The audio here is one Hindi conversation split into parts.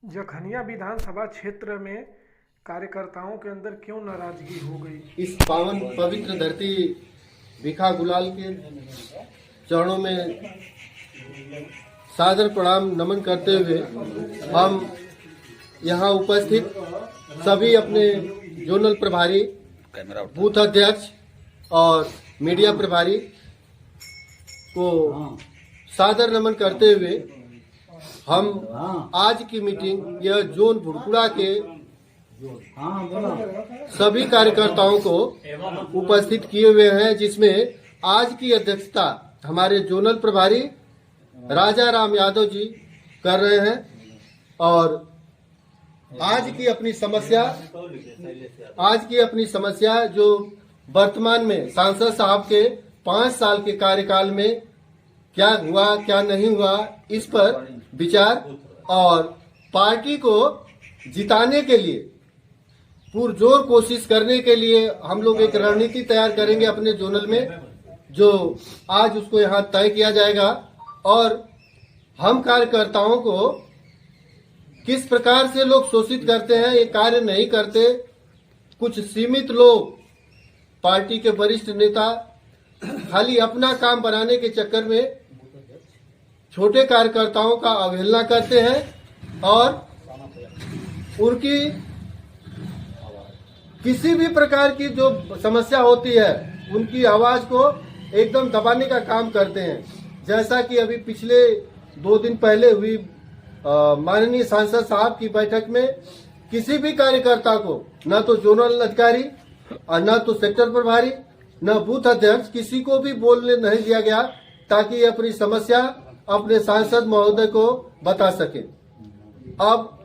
जखनिया विधानसभा क्षेत्र में कार्यकर्ताओं के अंदर क्यों नाराजगी हो गई? इस पावन पवित्र धरती भिखा गुलाल के चरणों में सादर प्रणाम नमन करते हुए हम यहाँ उपस्थित सभी अपने जोनल प्रभारी, बूथ अध्यक्ष और मीडिया प्रभारी को सादर नमन करते हुए हम आज की मीटिंग यह जोन भुड़कुड़ा के सभी कार्यकर्ताओं को उपस्थित किए हुए हैं, जिसमें आज की अध्यक्षता हमारे जोनल प्रभारी राजा राम यादव जी कर रहे हैं। और आज की अपनी समस्या जो वर्तमान में सांसद साहब के 5 साल के कार्यकाल में क्या हुआ क्या नहीं हुआ, इस पर विचार और पार्टी को जिताने के लिए पुरजोर कोशिश करने के लिए हम लोग एक रणनीति तैयार करेंगे अपने जोनल में, जो आज उसको यहाँ तय किया जाएगा। और हम कार्यकर्ताओं को किस प्रकार से लोग शोषित करते हैं, ये कार्य नहीं करते। कुछ सीमित लोग, पार्टी के वरिष्ठ नेता खाली अपना काम बनाने के चक्कर में छोटे कार्यकर्ताओं का अवहेलना करते हैं और उनकी किसी भी प्रकार की जो समस्या होती है उनकी आवाज को एकदम दबाने का काम करते हैं। जैसा कि अभी पिछले 2 दिन पहले हुई माननीय सांसद साहब की बैठक में किसी भी कार्यकर्ता को, न तो जोनल अधिकारी और न तो सेक्टर प्रभारी न बूथ अध्यक्ष, किसी को भी बोलने नहीं दिया गया ताकि अपनी समस्या अपने सांसद महोदय को बता सके। अब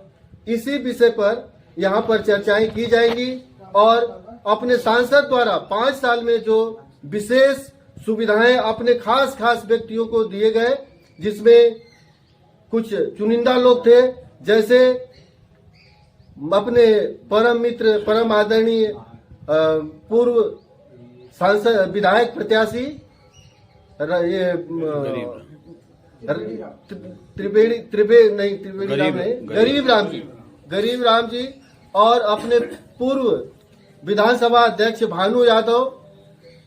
इसी विषय पर यहाँ पर चर्चाएं की जाएंगी और अपने सांसद द्वारा 5 साल में जो विशेष सुविधाएं अपने खास व्यक्तियों को दिए गए, जिसमें कुछ चुनिंदा लोग थे, जैसे अपने परम मित्र परम आदरणीय पूर्व सांसद विधायक प्रत्याशी गरीब राम जी और अपने पूर्व विधानसभा अध्यक्ष भानु यादव,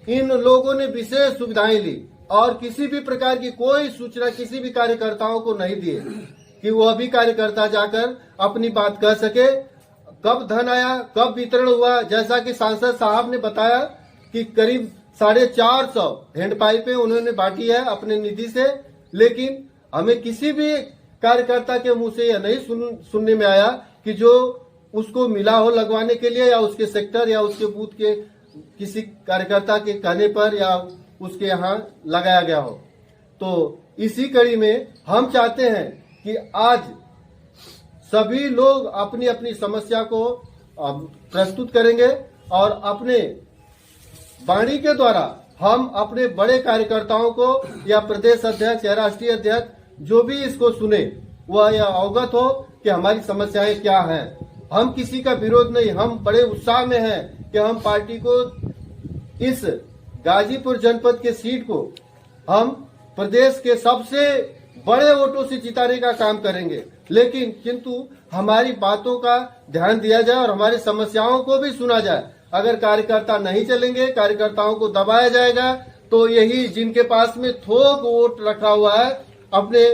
इन लोगों ने विशेष सुविधाएं ली और किसी भी प्रकार की कोई सूचना किसी भी कार्यकर्ताओं को नहीं दिए कि वह भी कार्यकर्ता जाकर अपनी बात कह सके। कब धन आया, कब वितरण हुआ, जैसा कि सांसद साहब ने बताया कि करीब 450 हैंडपाइपें उन्होंने बांटी है अपने निधि से, लेकिन हमें किसी भी कार्यकर्ता के मुंह से यह नहीं सुनने में आया कि जो उसको मिला हो लगवाने के लिए, या उसके सेक्टर या उसके बूथ के किसी कार्यकर्ता के कहने पर या उसके यहाँ लगाया गया हो। तो इसी कड़ी में हम चाहते हैं कि आज सभी लोग अपनी अपनी समस्या को प्रस्तुत करेंगे और अपने वाणी के द्वारा हम अपने बड़े कार्यकर्ताओं को या प्रदेश अध्यक्ष या राष्ट्रीय अध्यक्ष जो भी इसको सुने वह यह अवगत हो कि हमारी समस्याएं क्या हैं। हम किसी का विरोध नहीं, हम बड़े उत्साह में हैं कि हम पार्टी को इस गाजीपुर जनपद के सीट को हम प्रदेश के सबसे बड़े वोटों से जिताने का काम करेंगे, लेकिन किंतु हमारी बातों का ध्यान दिया जाए और हमारी समस्याओं को भी सुना जाए। अगर कार्यकर्ता नहीं चलेंगे, कार्यकर्ताओं को दबाया जाएगा, तो यही जिनके पास में थोक वोट रखा हुआ है, अपने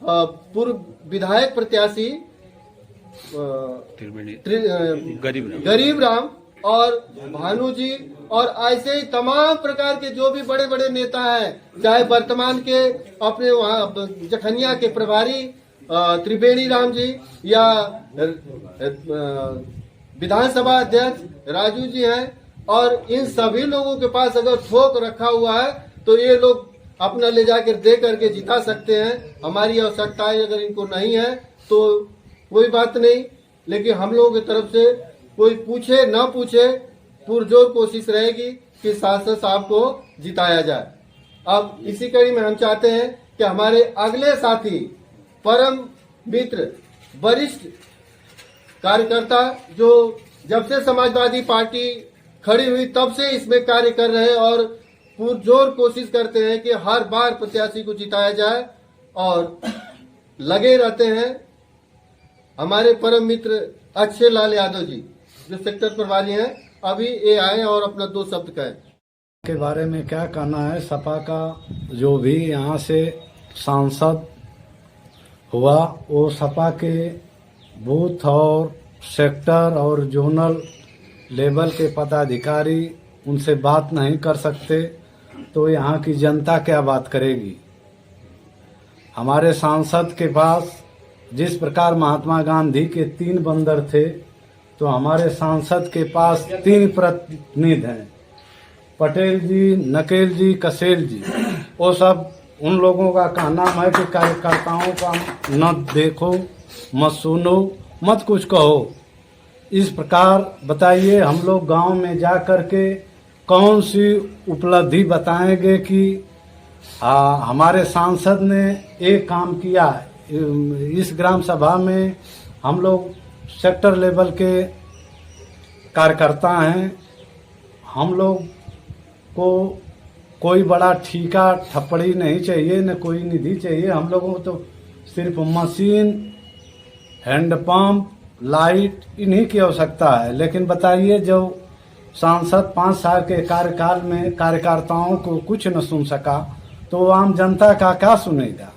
पूर्व विधायक प्रत्याशी गरीब राम और भानु जी और ऐसे ही तमाम प्रकार के जो भी बड़े बड़े नेता हैं, चाहे वर्तमान के अपने वहाँ जखनिया के प्रभारी त्रिवेणी राम जी या विधानसभा अध्यक्ष राजू जी हैं, और इन सभी लोगों के पास अगर थोक रखा हुआ है तो ये लोग अपना ले जाकर दे करके जिता सकते हैं। हमारी आवश्यकताएं अगर इनको नहीं है तो कोई बात नहीं, लेकिन हम लोगों की तरफ से कोई पूछे न पूछे पुरजोर कोशिश रहेगी कि सांसद साहब को जिताया जाए। अब इसी कड़ी में हम चाहते हैं कि हमारे अगले साथी परम मित्र वरिष्ठ कार्यकर्ता, जो जब से समाजवादी पार्टी खड़ी हुई तब से इसमें कार्य कर रहे हैं और पुरजोर कोशिश करते हैं कि हर बार प्रत्याशी को जिताया जाए और लगे रहते हैं हमारे परम मित्र अक्षय लाल यादव जी जो सेक्टर प्रभारी हैं, अभी ये आए और अपना 2 शब्द कहें। के बारे में क्या कहना है। सपा का जो भी यहाँ से सांसद हुआ वो सपा के बूथ और सेक्टर और जोनल लेवल के पदाधिकारी उनसे बात नहीं कर सकते, तो यहाँ की जनता क्या बात करेगी। हमारे सांसद के पास जिस प्रकार महात्मा गांधी के 3 बंदर थे, तो हमारे सांसद के पास 3 प्रतिनिधि हैं, पटेल जी, नकेल जी, कसेल जी। वो सब उन लोगों का कहना है कि कार्यकर्ताओं का न देखो, मत सुनो, मत कुछ कहो। इस प्रकार बताइए, हम लोग गांव में जा कर के कौन सी उपलब्धि बताएंगे कि हमारे सांसद ने एक काम किया। इस ग्राम सभा में हम लोग सेक्टर लेवल के कार्यकर्ता हैं, हम लोग को कोई बड़ा ठीका ठप्पड़ी नहीं चाहिए, न कोई निधि चाहिए। हम लोगों को तो सिर्फ मशीन, हैंडपंप, लाइट इन्हीं की आवश्यकता है। लेकिन बताइए, जो सांसद 5 साल के कार्यकाल में कार्यकर्ताओं को कुछ न सुन सका, तो आम जनता का क्या सुनेगा।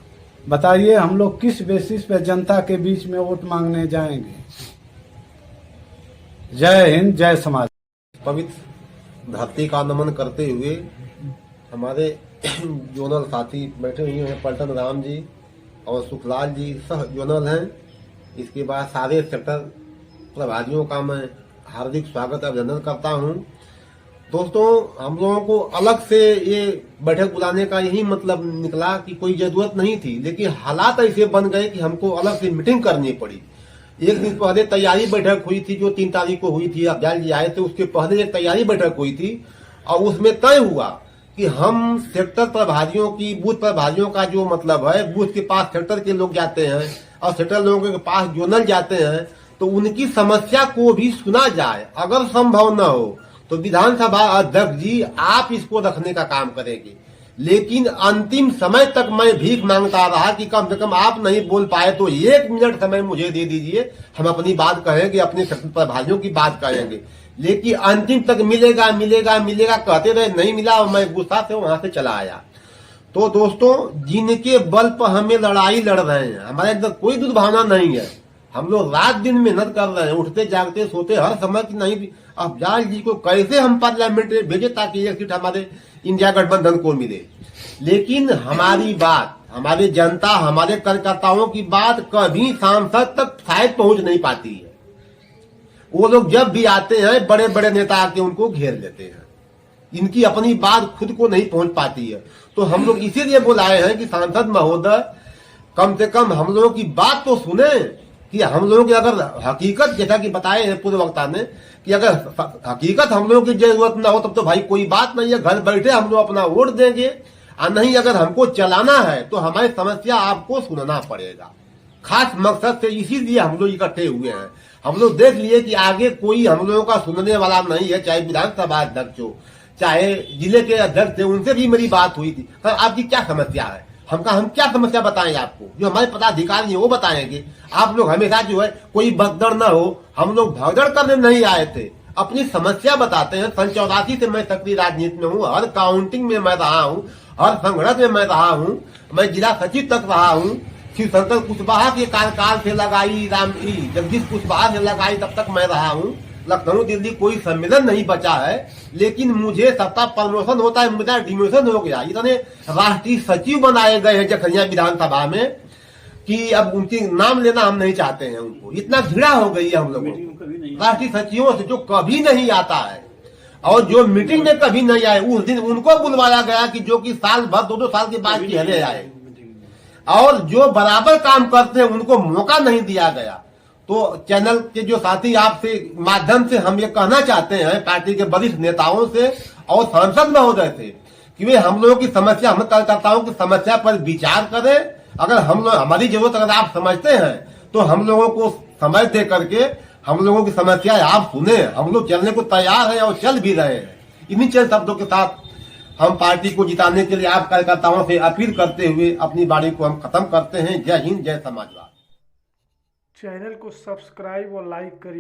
बताइए, हम लोग किस बेसिस पे जनता के बीच में वोट मांगने जाएंगे। जय हिंद, जय समाज। पवित्र धरती का नमन करते हुए हमारे जोनल साथी बैठे हुए हैं, पलटन राम जी और सुखलाल जी सह जोनल हैं। इसके बाद सारे सेक्टर प्रभारियों का मैं हार्दिक स्वागत अभिनंदन करता हूं। दोस्तों, हम लोगों को अलग से ये बैठक बुलाने का यही मतलब निकला कि कोई जरूरत नहीं थी, लेकिन हालात ऐसे बन गए कि हमको अलग से मीटिंग करनी पड़ी। एक दिन पहले तैयारी बैठक हुई थी जो 3 तारीख को हुई थी, अफजाल जी आए थे, उसके पहले एक तैयारी बैठक हुई थी और उसमें तय हुआ कि हम सेक्टर प्रभारियों की, बूथ प्रभारियों का जो मतलब है, बूथ के पास सेक्टर के लोग जाते हैं और सेक्टर लोगों के पास जोनल जाते हैं, तो उनकी समस्या को भी सुना जाए। अगर संभव न हो तो विधानसभा अध्यक्ष जी आप इसको रखने का काम करेंगे। लेकिन अंतिम समय तक मैं भीख मांगता रहा कि कम से कम आप नहीं बोल पाए तो 1 मिनट समय मुझे दे दीजिए, हम अपनी बात कहेंगे, अपने प्रभारियों की बात कहेंगे। लेकिन अंतिम तक मिलेगा मिलेगा मिलेगा कहते रहे, नहीं मिला और मैं गुस्सा से वहां से चला आया। तो दोस्तों, जिनके बल पर हमें लड़ाई लड़ रहे हैं, हमारे अंदर कोई दुर्भावना नहीं है, हम लोग रात दिन मेहनत कर रहे हैं, उठते जागते सोते हर समय की नहीं। अफजाल जी को कैसे हम पार्लियामेंट में भेजे ताकि 1 सीट हमारे इंडिया गठबंधन को मिले। लेकिन हमारी बात, हमारे जनता, हमारे कार्यकर्ताओं की बात कभी सांसद तक शायद पहुंच नहीं पाती है। वो लोग जब भी आते हैं, बड़े बड़े नेता आके उनको घेर लेते हैं, इनकी अपनी बात खुद को नहीं पहुंच पाती है। तो हम लोग इसीलिए बुलाए हैं कि सांसद महोदय कम से कम हम लोगों की बात तो सुने कि हम लोगों की अगर हकीकत, जैसा कि बताए हैं पूर्व वक्ता ने, कि अगर हकीकत हम लोगों की जरूरत ना हो तब तो भाई कोई बात नहीं है, घर बैठे हम लोग अपना वोट देंगे। और नहीं, अगर हमको चलाना है तो हमारी समस्या आपको सुनना पड़ेगा। खास मकसद से इसीलिए हम लोग इकट्ठे हुए हैं। हम लोग देख लिए कि आगे कोई हम लोगों का सुनने वाला नहीं है, चाहे विधानसभा अध्यक्ष हो, चाहे जिले के अध्यक्ष थे, उनसे भी मेरी बात हुई थी। आपकी क्या समस्या है, हम क्या समस्या बताएं आपको, जो हमारे पदाधिकारी है वो बताएंगे। आप लोग हमेशा जो है कोई भगदड़ न हो, हम लोग भगदड़ करने नहीं आए थे, अपनी समस्या बताते हैं। सन 84 से मैं सक्रिय राजनीति में हूँ, हर काउंटिंग में मैं रहा हूँ, हर संगठन में मैं रहा हूँ, मैं जिला सचिव तक रहा हूँ। शिव शंकर कुशवाहा के कार्यकाल से लगाई, जगदीश कुशवाहा से लगाई, तब तक मैं रहा हूँ। लखनऊ दिल्ली कोई सम्मेलन नहीं बचा है, लेकिन मुझे सत्ता प्रमोशन होता है, मुझे डिमोशन हो गया। इतने राष्ट्रीय सचिव बनाए गए हैं जखनिया विधानसभा में कि अब उनके नाम लेना हम नहीं चाहते हैं। उनको इतना घृणा हो गई है हम लोगों को राष्ट्रीय सचिवों से, जो कभी नहीं आता है और जो मीटिंग में कभी नहीं आए। उस दिन उनको बुलवाया गया कि जो कि साल भर 2-2 साल के बाद चले आए, और जो बराबर काम करते हैं उनको मौका नहीं दिया गया। तो चैनल के जो साथी, आपसे माध्यम से हम ये कहना चाहते हैं पार्टी के वरिष्ठ नेताओं से और सांसद महोदय से कि वे हम लोगों की समस्या, हम कार्यकर्ताओं की समस्या पर विचार करें। अगर हम लोग, हमारी जरूरत अगर आप समझते हैं तो हम लोगों को समय दे करके हम लोगों की समस्या आप सुने। हम लोग चलने को तैयार हैं और चल भी रहे हैं। इन्हीं चंद शब्दों के साथ हम पार्टी को जिताने के लिए आप कार्यकर्ताओं से अपील करते हुए अपनी बारी को हम खत्म करते हैं। जय हिंद, जय समाजवाद। चैनल को सब्सक्राइब और लाइक करिए।